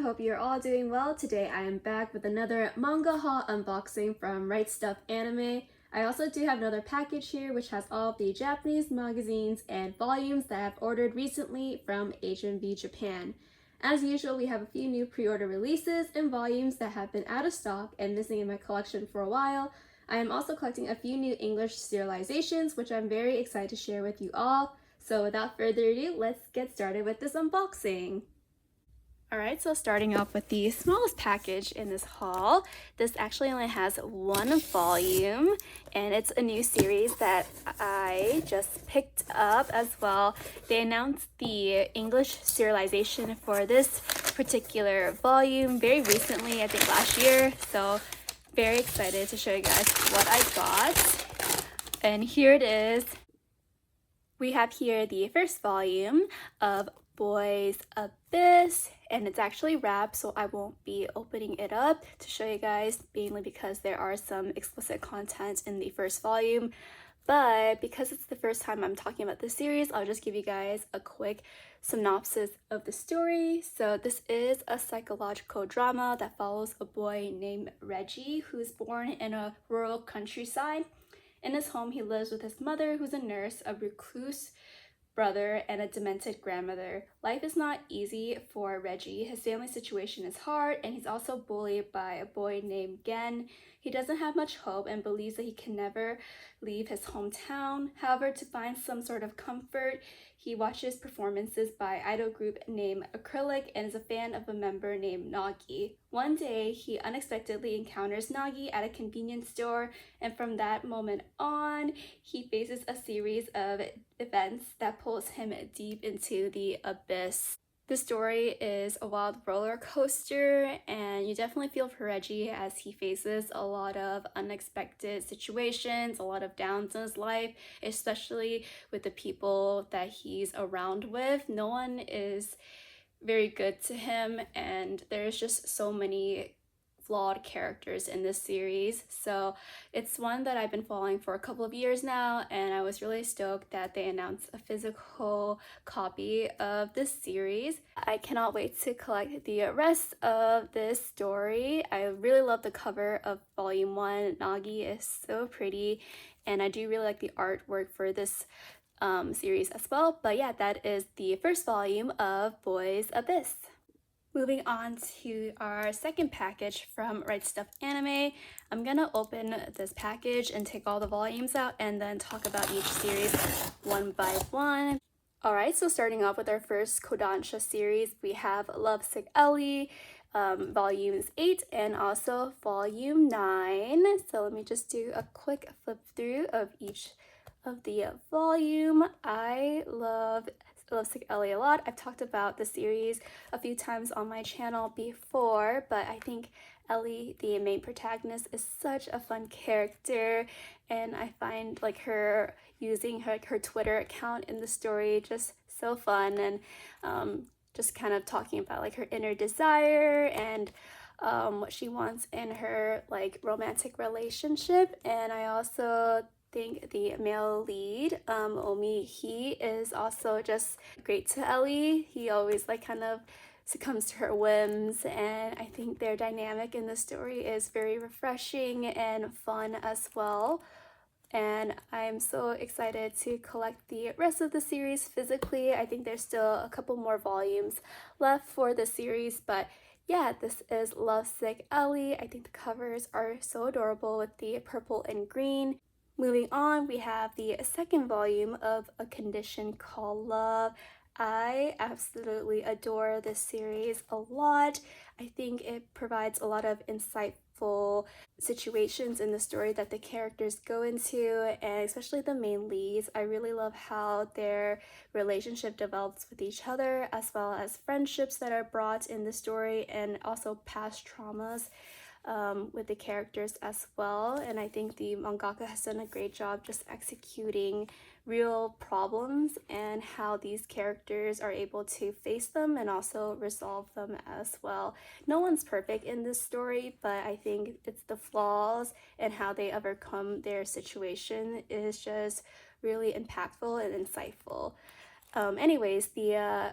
hope you're all doing well. Today I am back with another manga haul unboxing from RightStufAnime. I also do have another package here which has all of the Japanese magazines and volumes that I've ordered recently from HMV Japan. As usual, we have a few new pre-order releases and volumes that have been out of stock and missing in my collection for a while. I am also collecting a few new English serializations which I'm very excited to share with you all. So without further ado, let's get started with this unboxing. Alright, so starting off with the smallest package in this haul. This actually only has one volume, and it's a new series that I just picked up as well. They announced the English serialization for this particular volume very recently, I think last year, so very excited to show you guys what I got. And here it is. We have here the first volume of Boys Abyss, and it's actually wrapped, so I won't be opening it up to show you guys, mainly because there are some explicit content in the first volume. But because it's the first time I'm talking about this series, I'll just give you guys a quick synopsis of the story. So this is a psychological drama that follows a boy named Reggie who's born in a rural countryside. In his home, he lives with his mother, who's a nurse, a recluse brother, and a demented grandmother. Life is not easy for Reggie. His family situation is hard, and he's also bullied by a boy named Gen. He doesn't have much hope and believes that he can never leave his hometown. However, to find some sort of comfort, he watches performances by idol group named Acrylic and is a fan of a member named Nagi. One day, he unexpectedly encounters Nagi at a convenience store, and from that moment on, he faces a series of events that pulls him deep into the abyss. The story is a wild roller coaster, and you definitely feel for Reggie as he faces a lot of unexpected situations, a lot of downs in his life, especially with the people that he's around with. No one is very good to him, and there's just so many flawed characters in this series. So it's one that I've been following for a couple of years now, and I was really stoked that they announced a physical copy of this series. I cannot wait to collect the rest of this story. I really love the cover of volume 1. Nagi is so pretty, and I do really like the artwork for this series as well. But yeah, that is the first volume of Boys Abyss. Moving on to our second package from RightStufAnime. I'm gonna open this package and take all the volumes out and then talk about each series one by one. Alright, so starting off with our first Kodansha series, we have Lovesick Ellie, volumes 8 and also volume 9. So let me just do a quick flip through of each of the volume. I love Lovesick Ellie a lot. I've talked about the series a few times on my channel before, but I think Ellie, the main protagonist, is such a fun character, and I find like her using her Twitter account in the story just so fun, and just kind of talking about like her inner desire and what she wants in her like romantic relationship. And I also think the male lead, Omi, he is also just great to Ellie. He always like kind of succumbs to her whims, and I think their dynamic in the story is very refreshing and fun as well. And I'm so excited to collect the rest of the series physically. I think there's still a couple more volumes left for the series, but yeah, this is Lovesick Ellie. I think the covers are so adorable with the purple and green. Moving on, we have the second volume of A Condition Called Love. I absolutely adore this series a lot. I think it provides a lot of insightful situations in the story that the characters go into, and especially the main leads. I really love how their relationship develops with each other, as well as friendships that are brought in the story, and also past traumas with the characters as well. And I think the mangaka has done a great job just executing real problems and how these characters are able to face them and also resolve them as well. No one's perfect in this story, but I think it's the flaws and how they overcome their situation is just really impactful and insightful. Anyways, the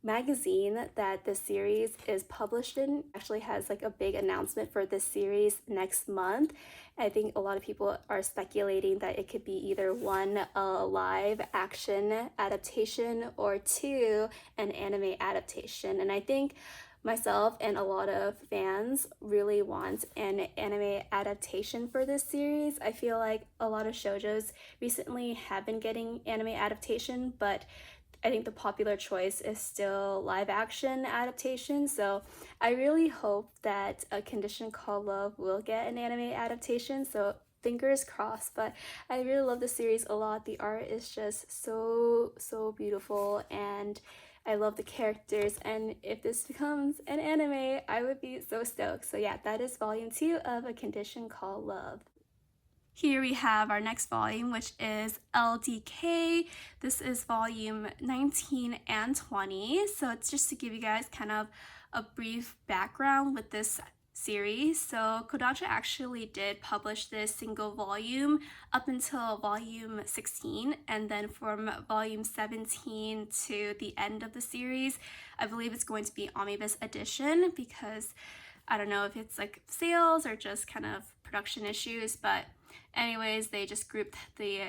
magazine that the series is published in actually has like a big announcement for this series next month. I think a lot of people are speculating that it could be either one, a live action adaptation, or two, an anime adaptation. And I think myself and a lot of fans really want an anime adaptation for this series. I feel like a lot of shoujos recently have been getting anime adaptation, but I think the popular choice is still live action adaptation. So I really hope that A Condition Called Love will get an anime adaptation. So fingers crossed. But I really love the series a lot. The art is just so beautiful, and I love the characters. And if this becomes an anime, I would be so stoked. So yeah, that is volume 2 of A Condition Called Love. Here we have our next volume, which is LDK. This is volume 19 and 20. So it's just to give you guys kind of a brief background with this series. So Kodansha actually did publish this single volume up until volume 16, and then from volume 17 to the end of the series, I believe it's going to be omnibus edition, because I don't know if it's like sales or just kind of production issues, but anyways, they just grouped the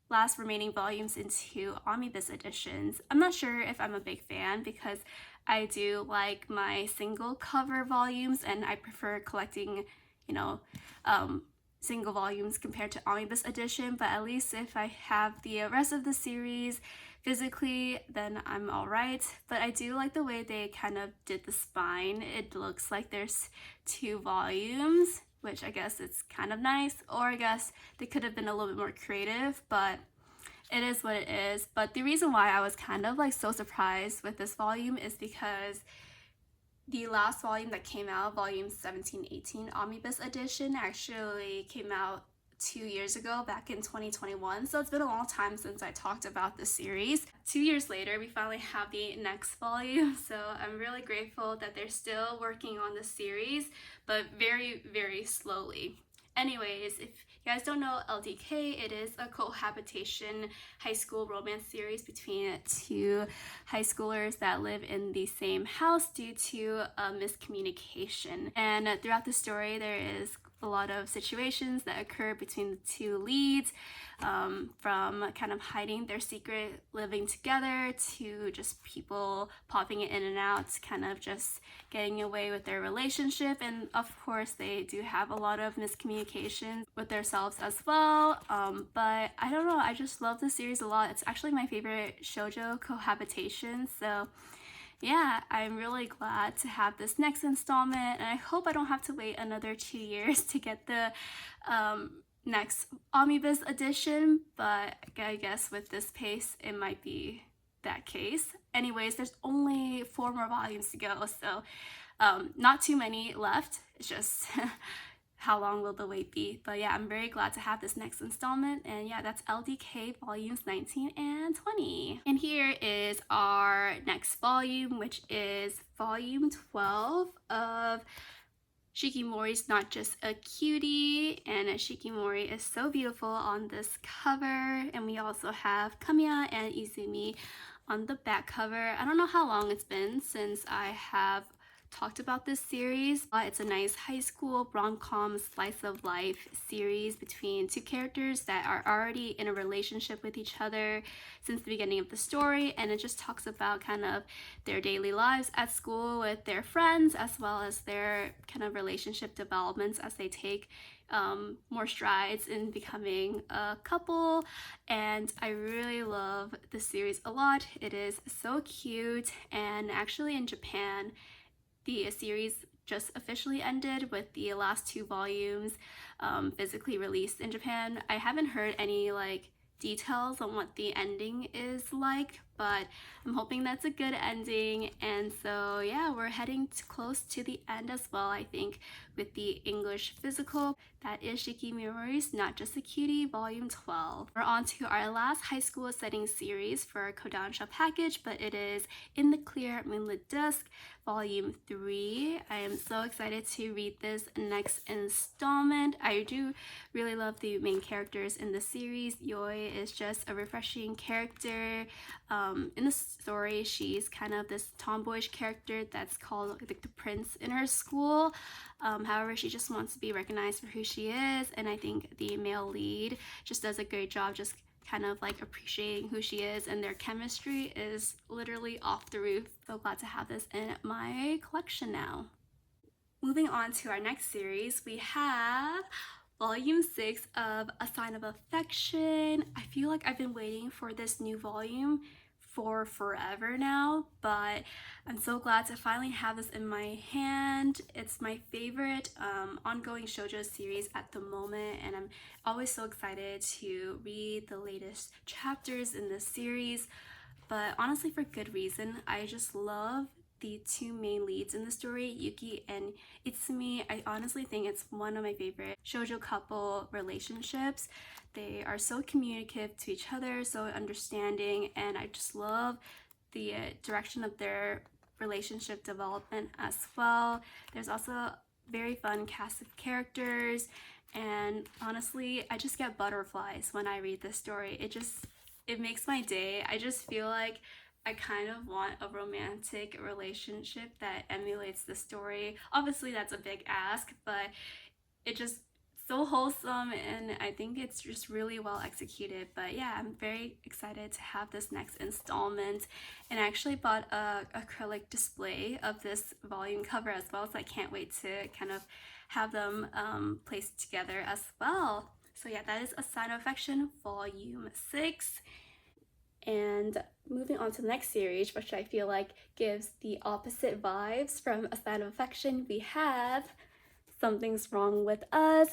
last remaining volumes into omnibus editions. I'm not sure if I'm a big fan, because I do like my single cover volumes and I prefer collecting, you know, single volumes compared to omnibus edition, but at least if I have the rest of the series physically, then I'm alright. But I do like the way they kind of did the spine. It looks like there's 2 volumes, which I guess it's kind of nice, or I guess they could have been a little bit more creative, but it is what it is. But the reason why I was kind of like so surprised with this volume is because the last volume that came out, volume 17-18 omnibus edition, actually came out 2 years ago, back in 2021. So it's been a long time since I talked about the series. 2 years later, we finally have the next volume. So I'm really grateful that they're still working on the series, but very slowly. Anyways, if you guys don't know LDK, it is a cohabitation high school romance series between 2 high schoolers that live in the same house due to a miscommunication. And throughout the story, there is a lot of situations that occur between the 2 leads, from kind of hiding their secret, living together, to just people popping in and out, kind of just getting away with their relationship. And of course, they do have a lot of miscommunications with themselves as well. But I don't know, I just love this series a lot. It's actually my favorite shoujo cohabitation. So yeah, I'm really glad to have this next installment, and I hope I don't have to wait another 2 years to get the next omnibus edition, but I guess with this pace, it might be that case. Anyways, there's only 4 more volumes to go, so not too many left. It's just how long will the wait be? But yeah, I'm very glad to have this next installment. And yeah, that's LDK volumes 19 and 20. And here is our next volume, which is volume 12 of Shikimori's Not Just a Cutie. And Shikimori is so beautiful on this cover. And we also have Kamiya and Izumi on the back cover. I don't know how long it's been since I have talked about this series. It's a nice high school rom-com slice of life series between 2 characters that are already in a relationship with each other since the beginning of the story, and it just talks about kind of their daily lives at school with their friends, as well as their kind of relationship developments as they take more strides in becoming a couple. And I really love the series a lot. It is so cute, and actually in Japan, the series just officially ended with the last 2 volumes physically released in Japan. I haven't heard any like details on what the ending is like, but I'm hoping that's a good ending. And so yeah, we're heading close to the end as well, I think, with the English physical. That is Shikimori's Not Just a Cutie volume 12. We're on to our last high school setting series for our Kodansha package, but it is In the Clear Moonlit Dusk volume 3. I am so excited to read this next installment. I do really love the main characters in the series. Yoi is just a refreshing character. in the story, she's kind of this tomboyish character that's called like the prince in her school. However, she just wants to be recognized for who she is, and I think the male lead just does a great job just kind of like appreciating who she is, and their chemistry is literally off the roof. So glad to have this in my collection now. Moving on to our next series, we have Volume 6 of A Sign of Affection. I feel like I've been waiting for this new volume for forever now, but I'm so glad to finally have this in my hand. It's my favorite ongoing shoujo series at the moment, and I'm always so excited to read the latest chapters in this series, but honestly for good reason. I just love the two main leads in the story, Yuki and Itsumi. I honestly think it's one of my favorite shoujo couple relationships. They are so communicative to each other, so understanding, and I just love the direction of their relationship development as well. There's also a very fun cast of characters, and honestly, I just get butterflies when I read this story. It makes my day. I just feel like I kind of want a romantic relationship that emulates the story. Obviously, that's a big ask, but it just so wholesome, and I think it's just really well executed. But yeah, I'm very excited to have this next installment, and I actually bought a acrylic display of this volume cover as well, so I can't wait to kind of have them placed together as well. So yeah, that is A Sign of Affection Volume 6. And moving on to the next series, which I feel like gives the opposite vibes from A Sign of Affection, we have Something's Wrong with Us,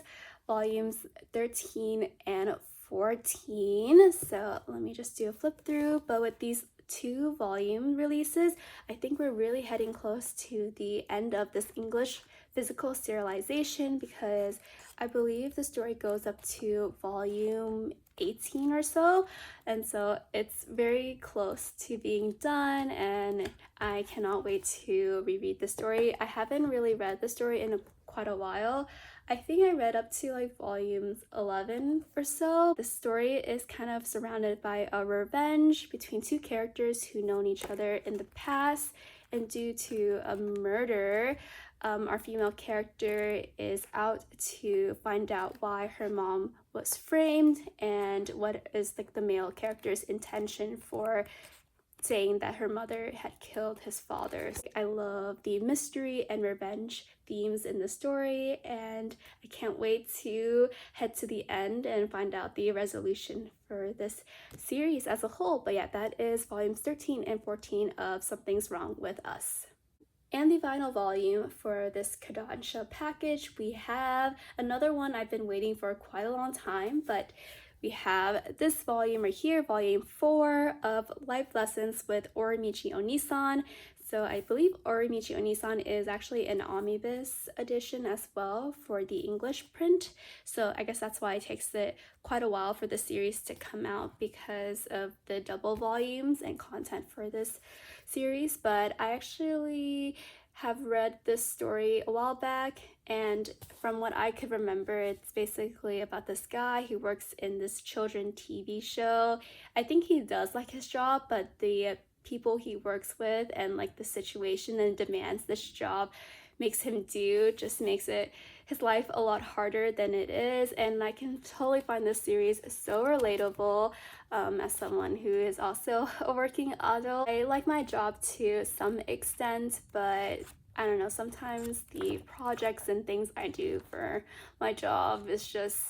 volumes 13 and 14. So let me just do a flip through. But with these two volume releases, I think we're really heading close to the end of this English physical serialization, because I believe the story goes up to volume 18 or so, and so it's very close to being done, and I cannot wait to reread the story. I haven't really read the story in quite a while. I think I read up to like volumes 11 or so. The story is kind of surrounded by a revenge between two characters who known each other in the past, and due to a murder, our female character is out to find out why her mom was framed, and what is like the male character's intention for saying that her mother had killed his father. I love the mystery and revenge themes in the story, and I can't wait to head to the end and find out the resolution for this series as a whole. But yeah, that is volumes 13 and 14 of Something's Wrong with Us. And the final volume for this Kodansha package, we have another one I've been waiting for quite a long time, but we have this volume right here, volume 4 of Life Lessons with Uramichi Oniisan. So I believe Uramichi Oniisan is actually an omnibus edition as well for the English print. So I guess that's why it takes it quite a while for the series to come out, because of the double volumes and content for this series. But I actually have read this story a while back, and from what I could remember, it's basically about this guy who works in this children TV show. I think he does like his job, but the people he works with and like the situation and demands this job makes him do just makes it his life a lot harder than it is. And I can totally find this series so relatable as someone who is also a working adult. I like my job to some extent, but I don't know, sometimes the projects and things I do for my job is just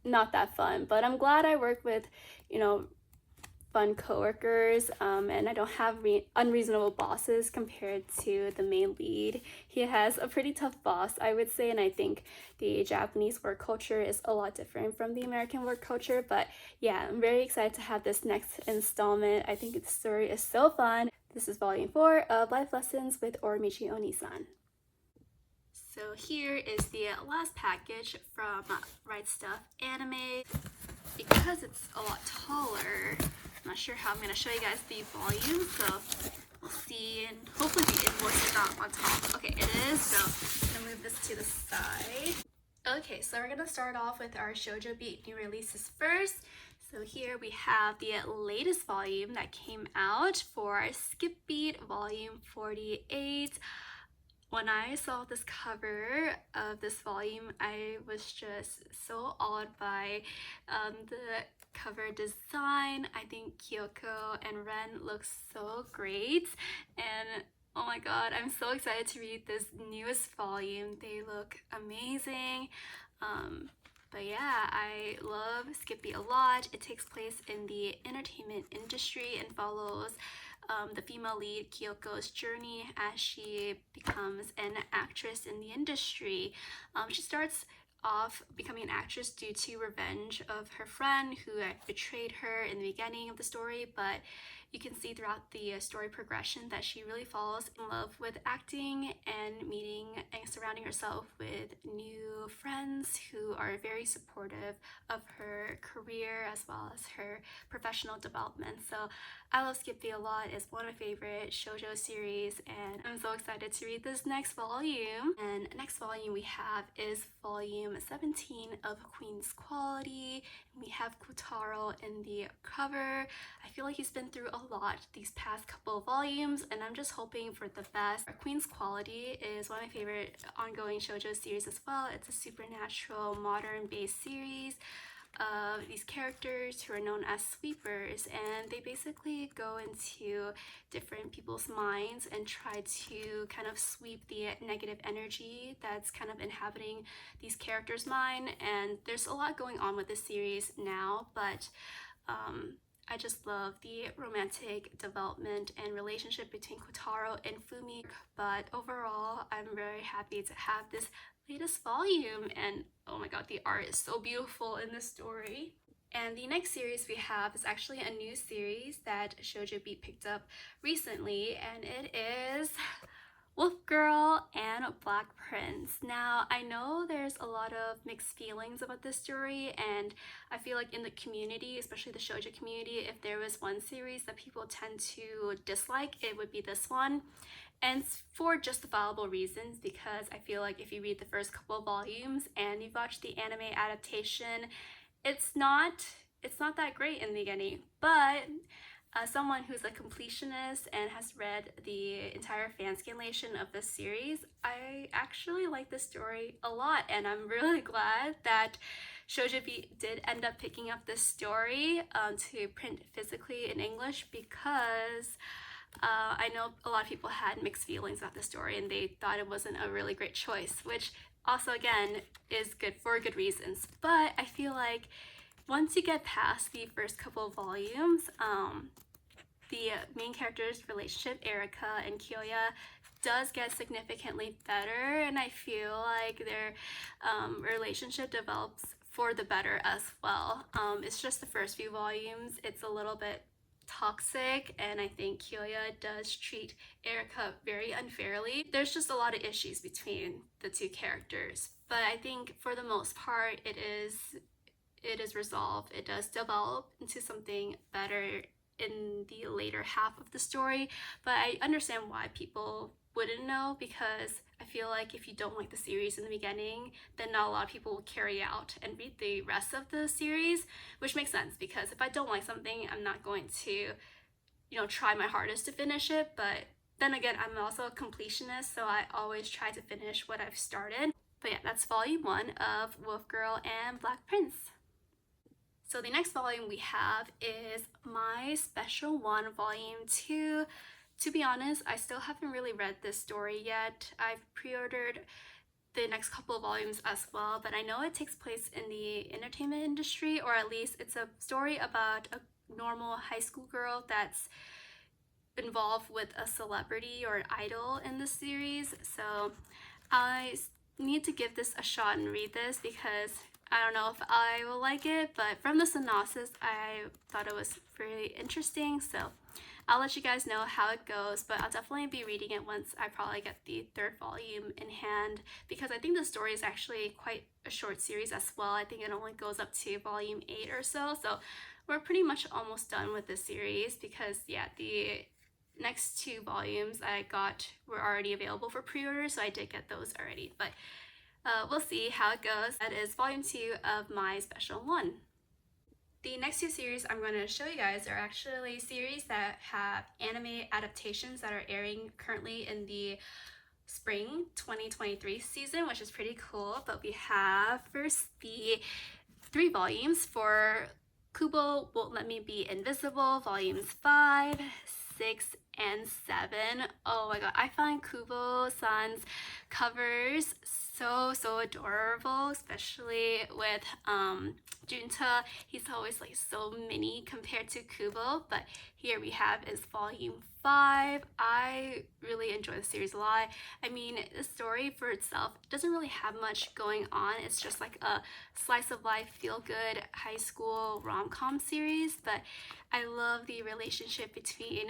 not that fun. But I'm glad I work with, you know, fun coworkers, and I don't have unreasonable bosses compared to the main lead. He has a pretty tough boss, I would say, and I think the Japanese work culture is a lot different from the American work culture. But yeah, I'm very excited to have this next installment. I think the story is so fun. This is volume 4 of Life Lessons with Uramichi Oniisan. So here is the last package from RightStufAnime. Because it's a lot taller, I'm not sure how I'm going to show you guys the volume, so we'll see, and hopefully the invoice is not on top. Okay, it is, so I'm going to move this to the side. Okay, so we're going to start off with our Shoujo Beat new releases first. So here we have the latest volume that came out for Skip Beat Volume 48. When I saw this cover of this volume, I was just so awed by the cover design. I think Kyoko and Ren look so great, and oh my god, I'm so excited to read this newest volume. They look amazing. But yeah, I love Skippy a lot. It takes place in the entertainment industry and follows the female lead Kyoko's journey as she becomes an actress in the industry. She starts off becoming an actress due to revenge of her friend who betrayed her in the beginning of the story, but you can see throughout the story progression that she really falls in love with acting and meeting and surrounding herself with new friends who are very supportive of her career as well as her professional development. So I love Skippy a lot. It's one of my favorite shoujo series, and I'm so excited to read this next volume. And next volume we have is volume 17 of Queen's Quality. We have Kotaro in the cover. I feel like he's been through a lot these past couple of volumes, and I'm just hoping for the best. Queen's Quality is one of my favorite ongoing shoujo series as well. It's a supernatural, modern-based series of these characters who are known as sweepers, and they basically go into different people's minds and try to kind of sweep the negative energy that's kind of inhabiting these characters' mind. And there's a lot going on with this series now, but I just love the romantic development and relationship between Kotaro and Fumi. But overall, I'm very happy to have this latest volume, and oh my god, the art is so beautiful in this story. And the next series we have is actually a new series that Shoujo Beat picked up recently, and it is Wolf Girl and Black Prince. Now, I know there's a lot of mixed feelings about this story, and I feel like in the community, especially the shoujo community, if there was one series that people tend to dislike, it would be this one. And for justifiable reasons, because I feel like if you read the first couple of volumes and you've watched the anime adaptation, it's not that great in the beginning. But someone who's a completionist and has read the entire fan scanlation of this series, I actually like this story a lot, and I'm really glad that Shoujo Beat did end up picking up this story to print physically in English, because I know a lot of people had mixed feelings about the story and they thought it wasn't a really great choice, which also again is good for good reasons. But I feel like once you get past the first couple of volumes, the main character's relationship, Erika and Kyoya, does get significantly better, and I feel like their relationship develops for the better as well. It's just the first few volumes, it's a little bit toxic, and I think Kyoya does treat Erika very unfairly. There's just a lot of issues between the two characters, but I think for the most part it is resolved. It does develop into something better in the later half of the story, but I understand why people wouldn't know, because I feel like if you don't like the series in the beginning, then not a lot of people will carry out and read the rest of the series, which makes sense, because if I don't like something, I'm not going to, try my hardest to finish it. But then again, I'm also a completionist, so I always try to finish what I've started. But yeah, that's volume 1 of Wolf Girl and Black Prince. So the next volume we have is My Special One Volume 2. To be honest, I still haven't really read this story yet. I've pre-ordered the next couple of volumes as well, but I know it takes place in the entertainment industry, or at least it's a story about a normal high school girl that's involved with a celebrity or an idol in the series. So I need to give this a shot and read this, because I don't know if I will like it, but from the synopsis, I thought it was really interesting. So I'll let you guys know how it goes, but I'll definitely be reading it once I probably get the 3rd volume in hand, because I think the story is actually quite a short series as well. I think it only goes up to volume 8 or so. So we're pretty much almost done with this series, because yeah, the next 2 volumes I got were already available for pre-order, so I did get those already. But we'll see how it goes. That is volume 2 of My Special One. The next two series I'm going to show you guys are actually series that have anime adaptations that are airing currently in the spring 2023 season, which is pretty cool. But we have first the 3 volumes for Kubo Won't Let Me Be Invisible, volumes 5, 6, and 7. Oh my god, I find Kubo-san's covers so adorable, especially with Junta. He's always like so mini compared to Kubo, but here we have is volume 5. I really enjoy the series a lot. I mean, the story for itself doesn't really have much going on. It's just like a slice of life, feel-good high school rom-com series, but I love the relationship between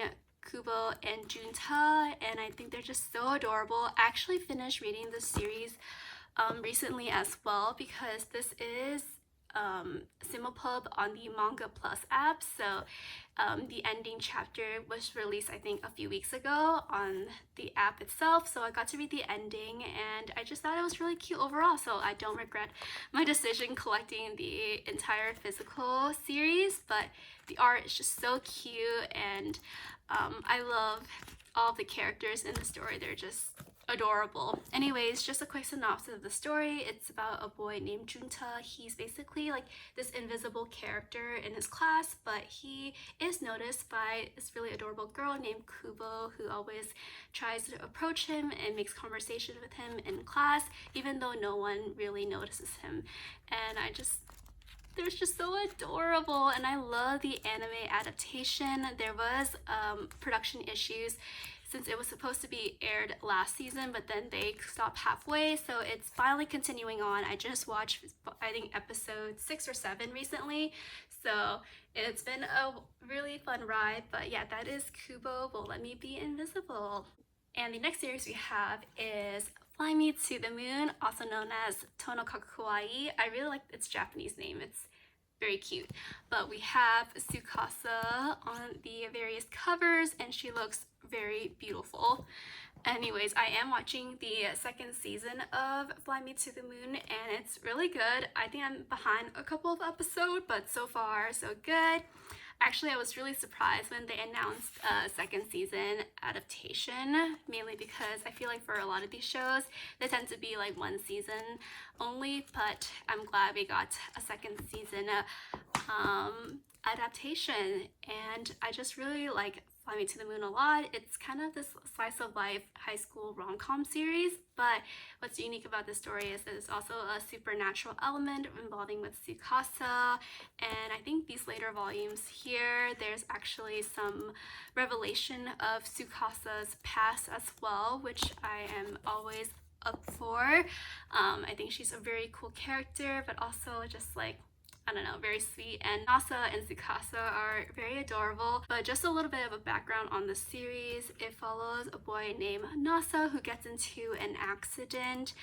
Kubo and Junta, and I think they're just so adorable. I actually finished reading this series recently as well, because this is Simulpub on the Manga Plus app. So the ending chapter was released, I think, a few weeks ago on the app itself, so I got to read the ending, and I just thought it was really cute overall, so I don't regret my decision collecting the entire physical series. But the art is just so cute, and I love all the characters in the story. They're just adorable. Anyways, just a quick synopsis of the story. It's about a boy named Junta. He's basically like this invisible character in his class, but he is noticed by this really adorable girl named Kubo, who always tries to approach him and makes conversation with him in class, even though no one really notices him. And they're just so adorable, and I love the anime adaptation. There was production issues since it was supposed to be aired last season, but then they stopped halfway, so it's finally continuing on. I just watched, I think, episode 6 or 7 recently, so it's been a really fun ride. But yeah, that is Kubo Won't Let Me Be Invisible. And the next series we have is Fly Me to the Moon, also known as Tonokaku Kawaii. I really like its Japanese name. It's very cute. But we have Tsukasa on the various covers, and she looks very beautiful. Anyways, I am watching the second season of Fly Me to the Moon, and it's really good. I think I'm behind a couple of episodes, but so far so good. Actually, I was really surprised when they announced a second season adaptation, mainly because I feel like for a lot of these shows, they tend to be like one season only, but I'm glad we got a second season adaptation, and I just really like Fly Me to the Moon a lot. It's kind of this slice of life high school rom-com series, but what's unique about this story is there's also a supernatural element involving with Tsukasa, and I think these later volumes here, there's actually some revelation of Tsukasa's past as well, which I am always up for. I think she's a very cool character, but also just like, I don't know, very sweet, and Nasa and Tsukasa are very adorable. But just a little bit of a background on the series. It follows a boy named Nasa who gets into an accident,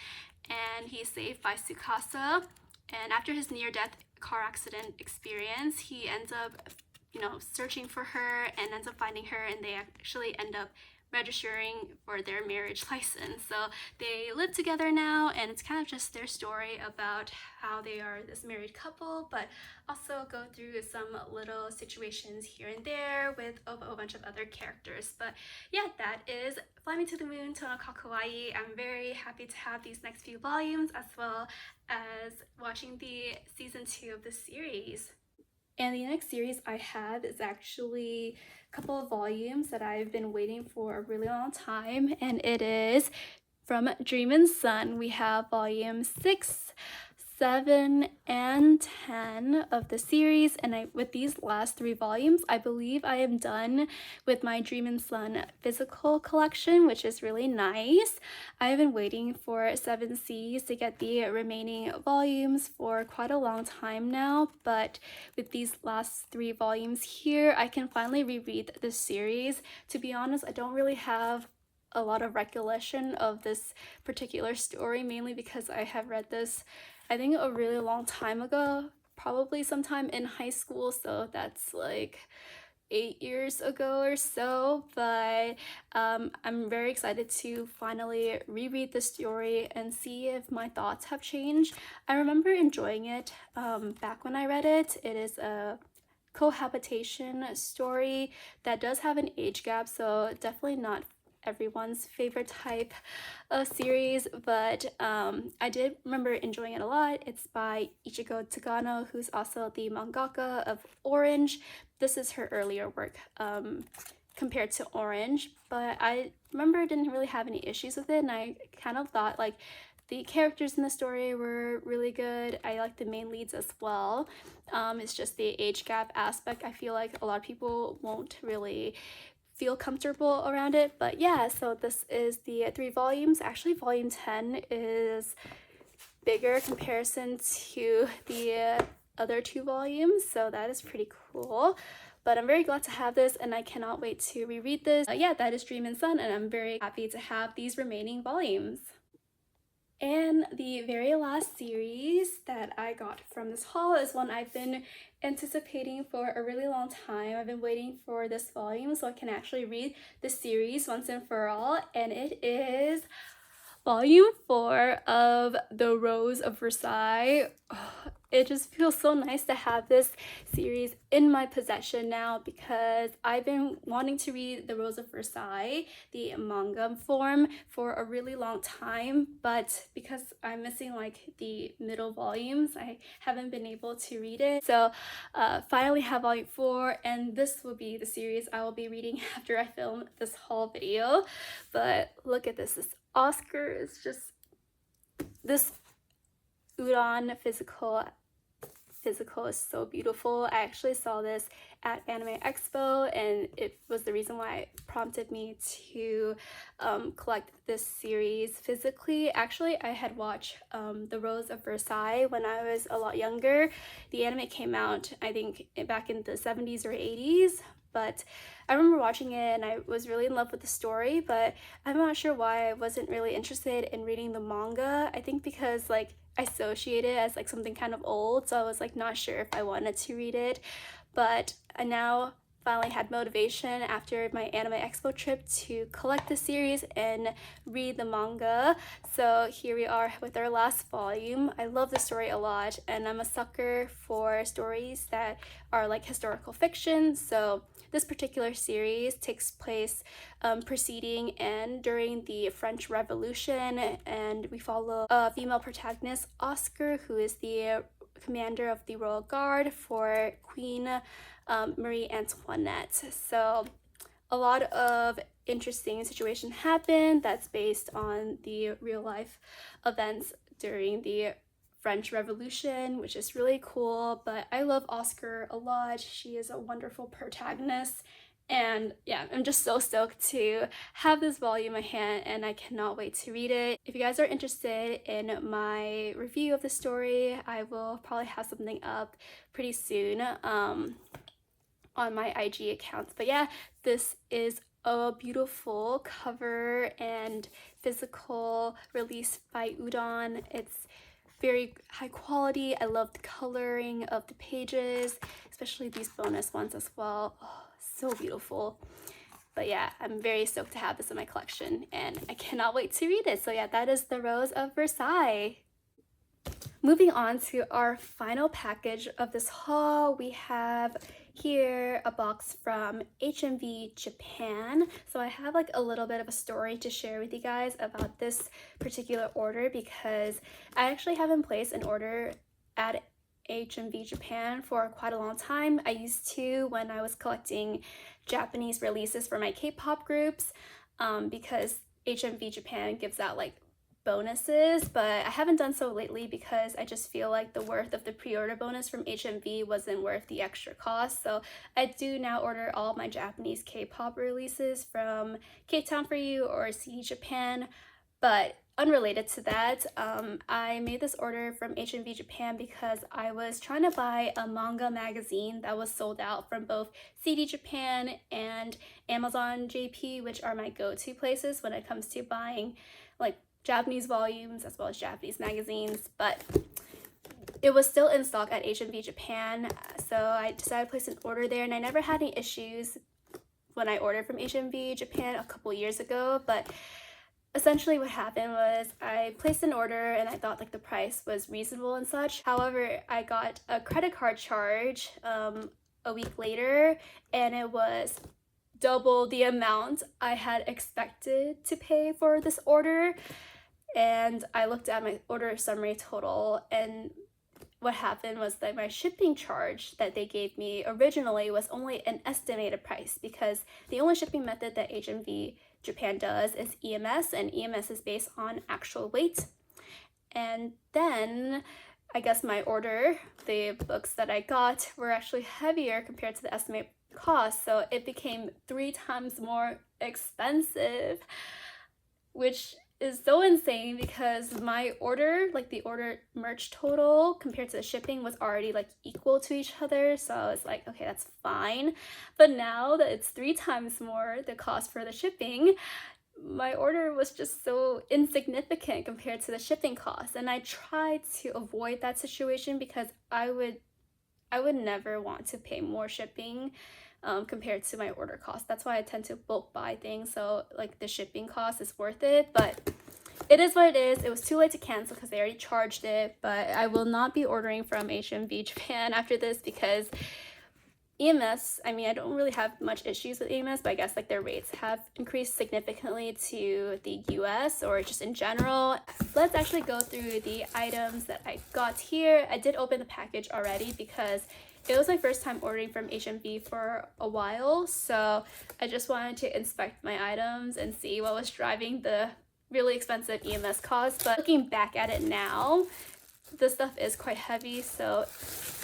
and he's saved by Tsukasa. And after his near-death car accident experience, he ends up, you know, searching for her and ends up finding her, and they actually end up registering for their marriage license. So they live together now, and it's kind of just their story about how they are this married couple, but also go through some little situations here and there with a bunch of other characters. But yeah, that is Fly Me to the Moon, Tonokaku Kawaii. I'm very happy to have these next few volumes, as well as watching the season 2 of the series. And the next series I have is actually a couple of volumes that I've been waiting for a really long time, and it is from Dreamin Sun. We have volume 6, 7, and 10 of the series, and with these last 3 volumes, I believe I am done with my Dreamin Sun physical collection, which is really nice. I have been waiting for 7Cs to get the remaining volumes for quite a long time now, but with these last 3 volumes here, I can finally reread the series. To be honest, I don't really have a lot of recollection of this particular story, mainly because I have read this, I think, a really long time ago, probably sometime in high school, so that's like 8 years ago or so, but I'm very excited to finally reread the story and see if my thoughts have changed. I remember enjoying it back when I read it. It is a cohabitation story that does have an age gap, so definitely not everyone's favorite type of series, but I did remember enjoying it a lot. It's by Ichigo Tagano, who's also the mangaka of Orange. This is her earlier work compared to Orange, but I remember didn't really have any issues with it, and I kind of thought like the characters in the story were really good. I like the main leads as well. It's just the age gap aspect. I feel like a lot of people won't really feel comfortable around it, but yeah, so this is the 3 volumes. Actually, volume 10 is bigger comparison to the other 2 volumes, so that is pretty cool. But I'm very glad to have this, and I cannot wait to reread this. Yeah, that is Dreamin Sun, and I'm very happy to have these remaining volumes. And the very last series that I got from this haul is one I've been anticipating for a really long time. I've been waiting for this volume so I can actually read the series once and for all, and it is volume 4 of the Rose of Versailles. Oh, it just feels so nice to have this series in my possession now, because I've been wanting to read the Rose of Versailles, the manga form, for a really long time, but because I'm missing like the middle volumes, I haven't been able to read it. So finally have volume 4, and this will be the series I will be reading after I film this haul video. But look at this Oscar is just, this udon physical is so beautiful. I actually saw this at Anime Expo, and it was the reason why it prompted me to collect this series physically. Actually, I had watched The Rose of Versailles when I was a lot younger. The anime came out, I think, back in the 70s or 80s, but I remember watching it and I was really in love with the story, but I'm not sure why I wasn't really interested in reading the manga. I think because like I associate it as like something kind of old, so I was like not sure if I wanted to read it. But I now finally had motivation after my Anime Expo trip to collect the series and read the manga. So here we are with our last volume. I love the story a lot, and I'm a sucker for stories that are like historical fiction. So this particular series takes place preceding and during the French Revolution, and we follow a female protagonist, Oscar, who is the commander of the Royal Guard for Queen Marie Antoinette. So a lot of interesting situations happen that's based on the real life events during the French Revolution, which is really cool. But I love Oscar a lot. She is a wonderful protagonist, and yeah, I'm just so stoked to have this volume in my hand, and I cannot wait to read it. If you guys are interested in my review of the story, I will probably have something up pretty soon on my IG accounts. But yeah, this is a beautiful cover and physical release by Udon. It's very high quality. I love the coloring of the pages, especially these bonus ones as well. Oh, so beautiful. But yeah, I'm very stoked to have this in my collection, and I cannot wait to read it. So yeah, that is The Rose of Versailles. Moving on to our final package of this haul, we have here a box from HMV Japan. So I have like a little bit of a story to share with you guys about this particular order, because I actually haven't placed an order at HMV Japan for quite a long time. I used to when I was collecting Japanese releases for my K-pop groups, because HMV Japan gives out like bonuses, but I haven't done so lately because I just feel like the worth of the pre-order bonus from HMV wasn't worth the extra cost. So I do now order all my Japanese K-pop releases from K-Town For You or CD Japan. But unrelated to that, I made this order from HMV Japan because I was trying to buy a manga magazine that was sold out from both CD Japan and Amazon JP, which are my go-to places when it comes to buying like Japanese volumes as well as Japanese magazines. But it was still in stock at HMV Japan, so I decided to place an order there, and I never had any issues when I ordered from HMV Japan a couple years ago. But essentially what happened was I placed an order and I thought like the price was reasonable and such. However, I got a credit card charge a week later, and it was double the amount I had expected to pay for this order. And I looked at my order summary total, and what happened was that my shipping charge that they gave me originally was only an estimated price, because the only shipping method that HMV Japan does is EMS, and EMS is based on actual weight. And then I guess my order, the books that I got, were actually heavier compared to the estimated cost, so it became 3 times more expensive, which is so insane because my order, like the order merch total compared to the shipping, was already like equal to each other. So I was like, okay, that's fine. But now that it's 3 times more the cost for the shipping, my order was just so insignificant compared to the shipping cost. And I tried to avoid that situation because I would never want to pay more shipping compared to my order cost. That's why I tend to bulk buy things, so like the shipping cost is worth it. But it is what it is. It was too late to cancel because they already charged it. But I will not be ordering from HMV Japan after this because EMS, I mean, I don't really have much issues with EMS, but I guess like their rates have increased significantly to the US or just in general. Let's actually go through the items that I got here. I did open the package already because it was my first time ordering from HMV for a while, so I just wanted to inspect my items and see what was driving the really expensive EMS cost. But looking back at it now, this stuff is quite heavy, so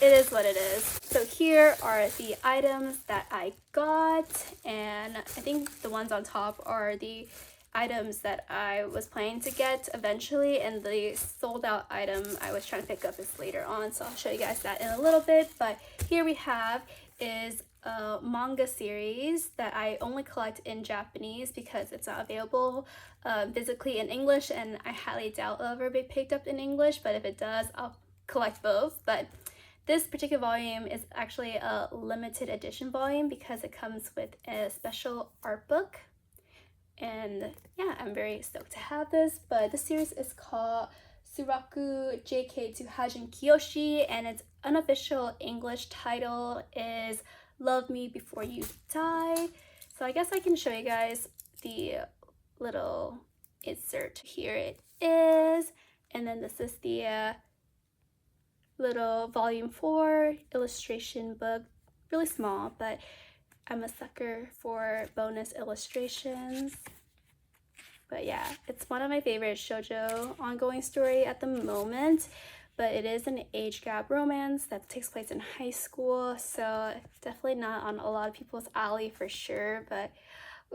it is what it is. So here are the items that I got, and I think the ones on top are the items that I was planning to get eventually, and the sold out item I was trying to pick up is later on, so I'll show you guys that in a little bit. But here we have is a manga series that I only collect in Japanese because it's not available physically in English, and I highly doubt it'll ever be picked up in English, but if it does, I'll collect both. But this particular volume is actually a limited edition volume because it comes with a special art book. And yeah, I'm very stoked to have this. But this series is called Tsuiraku JK to Haijin Kyoushi, and its unofficial English title is Love Me Before You Die. So I guess I can show you guys the little insert. Here it is, and then this is the little volume 4 illustration book. Really small, but I'm a sucker for bonus illustrations. But yeah, it's one of my favorite shoujo ongoing story at the moment, but it is an age gap romance that takes place in high school, so definitely not on a lot of people's alley for sure. But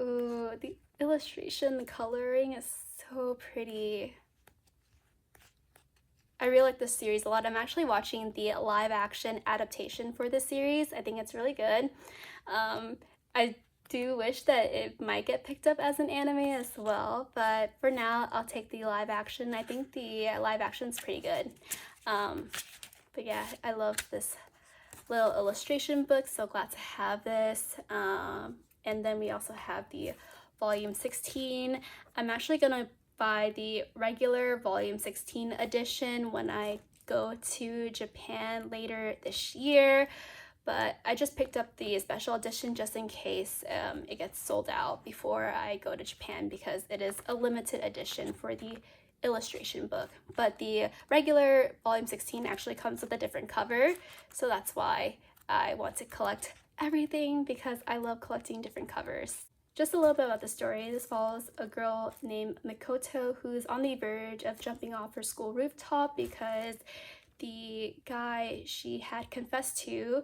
ooh, the illustration, the coloring is so pretty. I really like this series a lot. I'm actually watching the live action adaptation for this series. I think it's really good. I do wish that it might get picked up as an anime as well, but for now I'll take the live action. I think the live action's pretty good. But yeah, I love this little illustration book, so glad to have this. And then we also have the volume 16. I'm actually gonna buy the regular volume 16 edition when I go to Japan later this year, but I just picked up the special edition just in case it gets sold out before I go to Japan, because it is a limited edition for the illustration book. But the regular volume 16 actually comes with a different cover, so that's why I want to collect everything, because I love collecting different covers. Just a little bit about the story. This follows a girl named Mikoto who's on the verge of jumping off her school rooftop because the guy she had confessed to,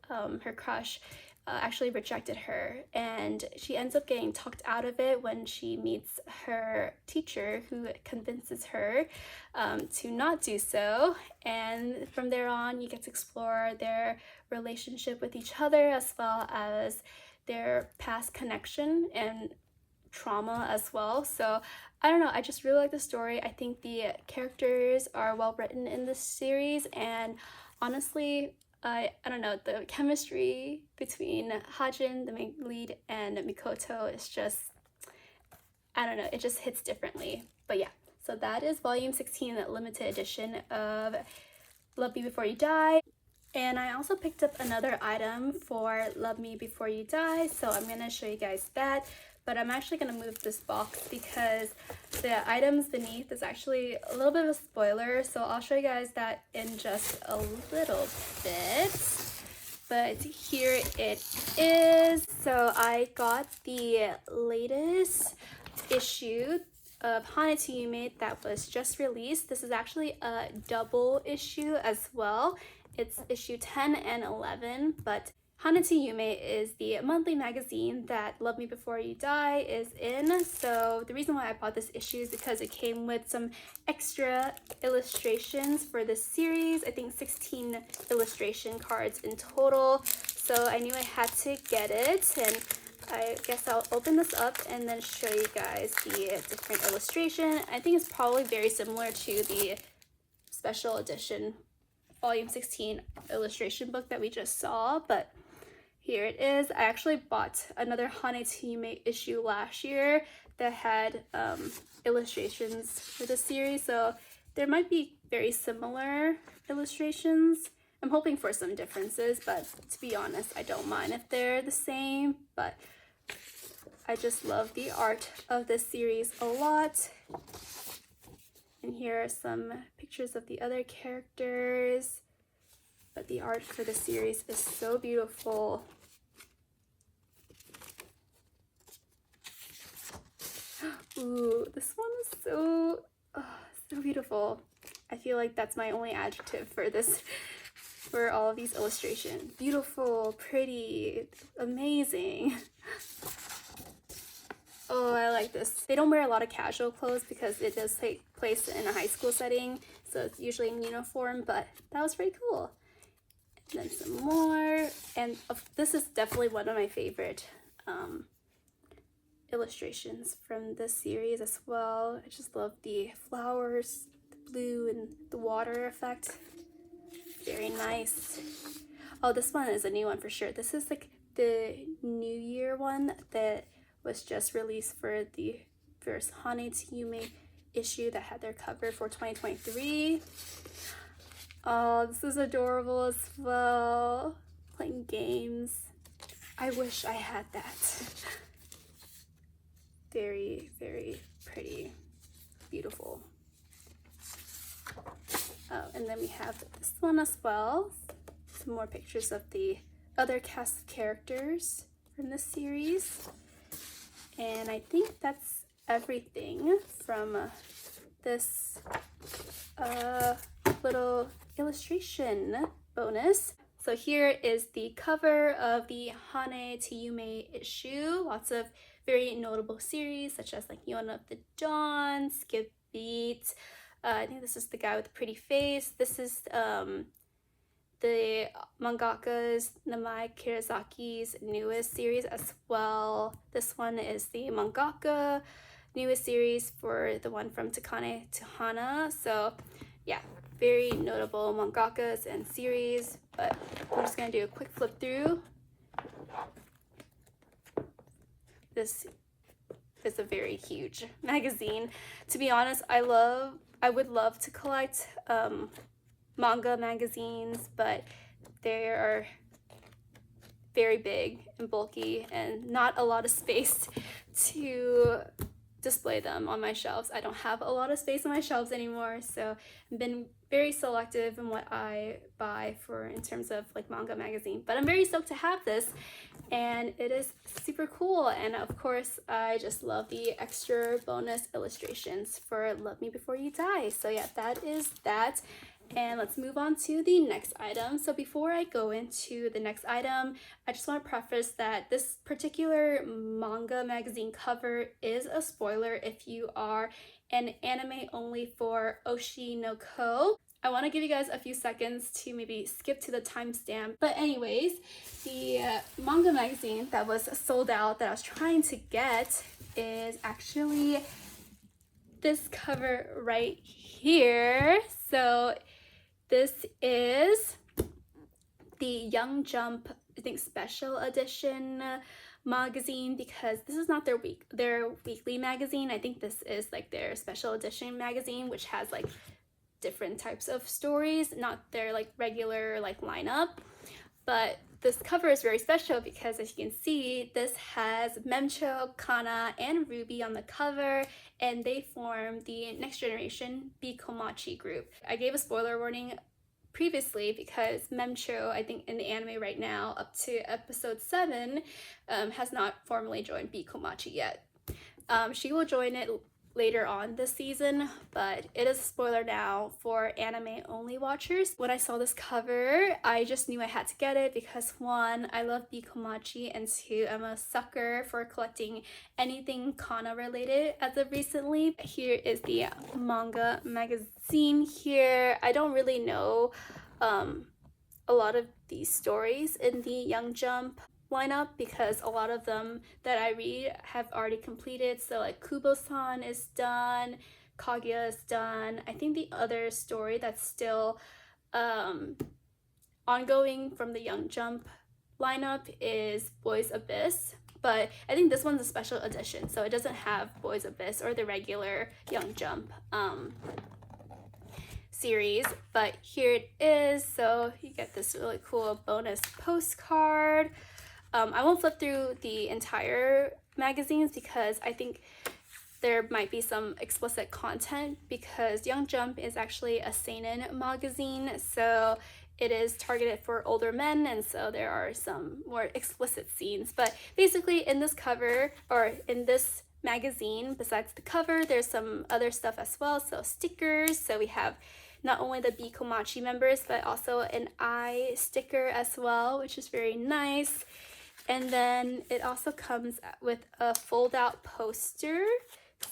her crush, actually rejected her, and she ends up getting talked out of it when she meets her teacher, who convinces her to not do so. And from there on, you get to explore their relationship with each other as well as their past connection and trauma as well. So I don't know, I just really like the story. I think the characters are well written in this series, and honestly, I don't know, the chemistry between Haijin, the main lead, and Mikoto is just, I don't know, it just hits differently. But yeah, so that is volume 16, the limited edition of Love Me Before You Die. And I also picked up another item for Love Me Before You Die, so I'm gonna show you guys that. But I'm actually gonna move this box because the items beneath is actually a little bit of a spoiler, so I'll show you guys that in just a little bit. But here it is. So I got the latest issue of Hana to Yume that was just released. This is actually a double issue as well. It's issue 10 and 11, but Hana to Yume is the monthly magazine that Love Me Before You Die is in. So the reason why I bought this issue is because it came with some extra illustrations for this series. I think 16 illustration cards in total. So I knew I had to get it, and I guess I'll open this up and then show you guys the different illustration. I think it's probably very similar to the special edition volume 16 illustration book that we just saw, but here it is. I actually bought another Hana to Yume issue last year that had illustrations for the series, so there might be very similar illustrations. I'm hoping for some differences, but to be honest, I don't mind if they're the same, but I just love the art of this series a lot. And here are some pictures of the other characters, but the art for the series is so beautiful. Ooh, this one is so beautiful. I feel like that's my only adjective for this, for all of these illustrations. Beautiful, pretty, amazing. Oh, I like this. They don't wear a lot of casual clothes because it does take place in a high school setting, so it's usually in uniform, but that was pretty cool. And then some more, and this is definitely one of my favorite illustrations from this series as well. I just love the flowers, the blue, and the water effect. Very nice. Oh, this one is a new one for sure. This is like the New Year one that was just released for the first Hana to Yume issue that had their cover for 2023. Oh, this is adorable as well. Playing games. I wish I had that. Very, very pretty. Beautiful. Oh, and then we have this one as well. Some more pictures of the other cast characters from this series. And I think that's everything from this little illustration bonus. So here is the cover of the Hana to Yume issue. Lots of very notable series such as like Yona of the Dawn, Skip Beat. I think this is the guy with the pretty face. This is the mangaka's Namai Kirazaki's newest series as well. This one is the mangaka newest series for the one from Takane to Hana. So yeah, very notable mangakas and series, but I'm just gonna do a quick flip through. This is a very huge magazine. To be honest, I would love to collect manga magazines, but they are very big and bulky and not a lot of space to display them on my shelves. I don't have a lot of space on my shelves anymore, so I've been very selective in what I buy for in terms of like manga magazine, but I'm very stoked to have this, and it is super cool. And of course, I just love the extra bonus illustrations for Love Me Before You Die. So yeah, that is that. And let's move on to the next item. So before I go into the next item, I just want to preface that this particular manga magazine cover is a spoiler if you are and anime only for Oshi no Ko. I want to give you guys a few seconds to maybe skip to the timestamp. But anyways, the manga magazine that was sold out that I was trying to get is actually this cover right here. So this is the Young Jump, I think, special edition magazine, because this is not their weekly magazine. I think this is like their special edition magazine, which has like different types of stories, not their like regular like lineup. But this cover is very special because, as you can see, this has Memcho, Kana, and Ruby on the cover, and they form the Next Generation Bikomachi group. I gave a spoiler warning previously because Memcho, I think in the anime right now, up to episode 7, has not formally joined Bikomachi yet. She will join it later on this season, but it is a spoiler now for anime only watchers. When I saw this cover, I just knew I had to get it because 1, I love Bikomachi, and 2, I'm a sucker for collecting anything Kana related as of recently. Here is the manga magazine here. I don't really know a lot of these stories in the Young Jump lineup because a lot of them that I read have already completed. So like Kubo-san is done, Kaguya is done. I think the other story that's still ongoing from the Young Jump lineup is Boys Abyss, but I think this one's a special edition, so it doesn't have Boys Abyss or the regular Young Jump series, but here it is. So you get this really cool bonus postcard. I won't flip through the entire magazines because I think there might be some explicit content, because Young Jump is actually a seinen magazine, so it is targeted for older men, and so there are some more explicit scenes. But basically in this cover, or in this magazine, besides the cover, there's some other stuff as well. So stickers, so we have not only the Bikomachi members but also an eye sticker as well, which is very nice. And then it also comes with a fold-out poster.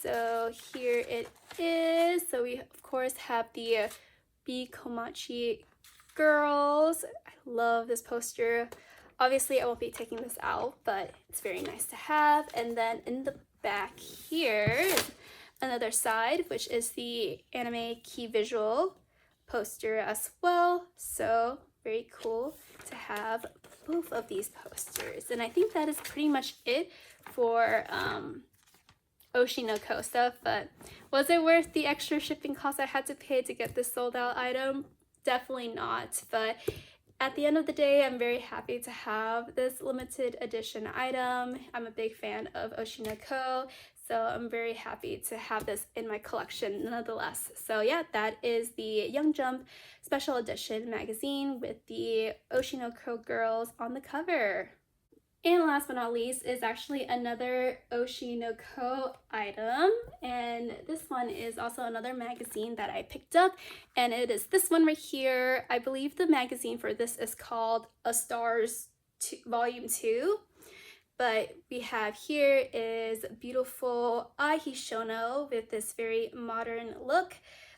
So here it is. So we of course have the Bikomachi girls. I love this poster. Obviously I won't be taking this out, but it's very nice to have. And then in the back here is another side, which is the anime key visual poster as well. So very cool to have both of these posters. And I think that is pretty much it for Oshi no Ko stuff. But was it worth the extra shipping cost I had to pay to get this sold out item? Definitely not. But at the end of the day, I'm very happy to have this limited edition item. I'm a big fan of Oshi no Ko, so I'm very happy to have this in my collection nonetheless. So yeah, that is the Young Jump special edition magazine with the Oshi no Ko girls on the cover. And last but not least is actually another Oshi no Ko item, and this one is also another magazine that I picked up, and it is this one right here. I believe the magazine for this is called A Stars Volume 2. But we have here is beautiful Ai Hishono with this very modern look.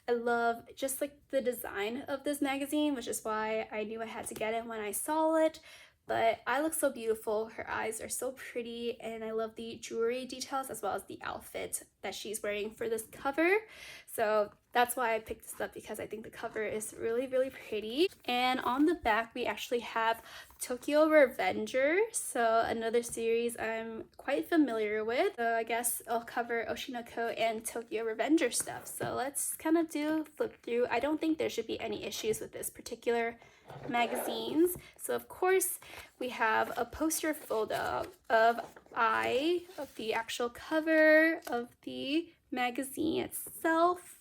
I love just like the design of this magazine, which is why I knew I had to get it when I saw it. But I look so beautiful, her eyes are so pretty, and I love the jewelry details as well as the outfit that she's wearing for this cover. So that's why I picked this up, because I think the cover is really, really pretty. And on the back, we actually have Tokyo Revenger, so another series I'm quite familiar with. So I guess I'll cover Oshi no Ko and Tokyo Revenger stuff. So let's kind of do flip through. I don't think there should be any issues with this particular magazines. So of course we have a poster photo of the actual cover of the magazine itself,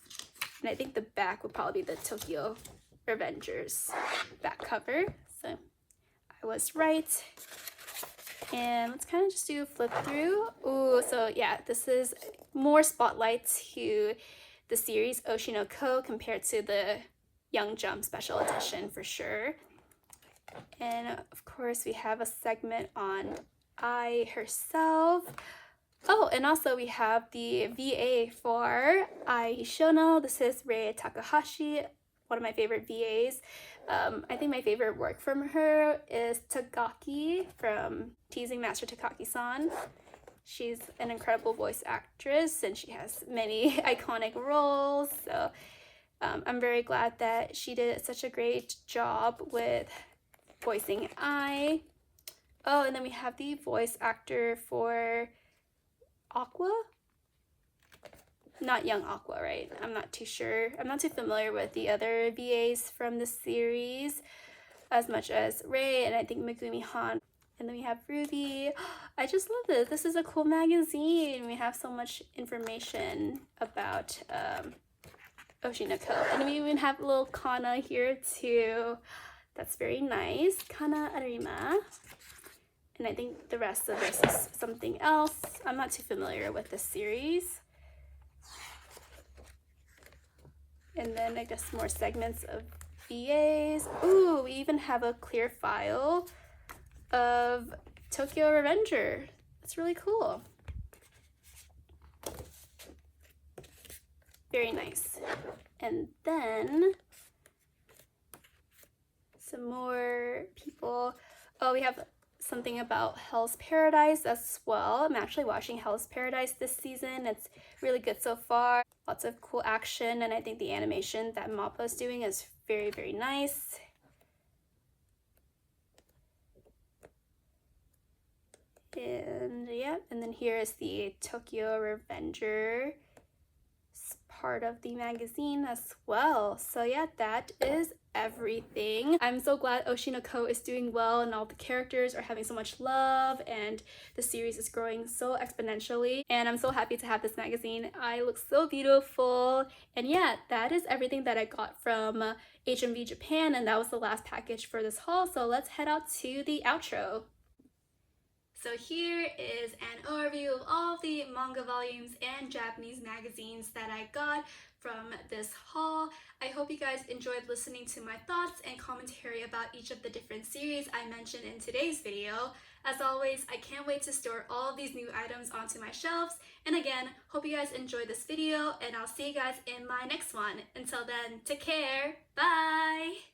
and I think the back would probably be the Tokyo Revengers back cover. So I was right. And let's kind of just do a flip through. Ooh, so yeah, this is more spotlight to the series Oshi no Ko compared to the Young Jump special edition for sure. And of course we have a segment on Ai herself. Oh, and also we have the VA for Ai Shono. This is Rei Takahashi, one of my favorite VAs. I think my favorite work from her is Tagaki from Teasing Master Takaki-san. She's an incredible voice actress and she has many iconic roles. So I'm very glad that she did such a great job with voicing Ai. Oh, and then we have the voice actor for Aqua? Not young Aqua, right? I'm not too sure. I'm not too familiar with the other VAs from the series as much as Rei and I think Megumi Han. And then we have Ruby. I just love this. This is a cool magazine. We have so much information about Oshinoko. And we even have a little Kana here too. That's very nice. Kana Arima. And I think the rest of this is something else. I'm not too familiar with this series. And then I guess more segments of VAs. Ooh, we even have a clear file of Tokyo Revenger. That's really cool. Very nice. And then some more people. Oh, we have something about Hell's Paradise as well. I'm actually watching Hell's Paradise this season. It's really good so far. Lots of cool action, and I think the animation that Mappa is doing is very, very nice. And yeah, and then here is the Tokyo Revenger part of the magazine as well. So yeah, that is everything. I'm so glad Oshinoko is doing well and all the characters are having so much love and the series is growing so exponentially, and I'm so happy to have this magazine. I look so beautiful. And yeah, that is everything that I got from HMV Japan, and that was the last package for this haul. So let's head out to the outro. So here is an overview of all the manga volumes and Japanese magazines that I got from this haul. I hope you guys enjoyed listening to my thoughts and commentary about each of the different series I mentioned in today's video. As always, I can't wait to store all of these new items onto my shelves. And again, hope you guys enjoyed this video, and I'll see you guys in my next one. Until then, take care. Bye!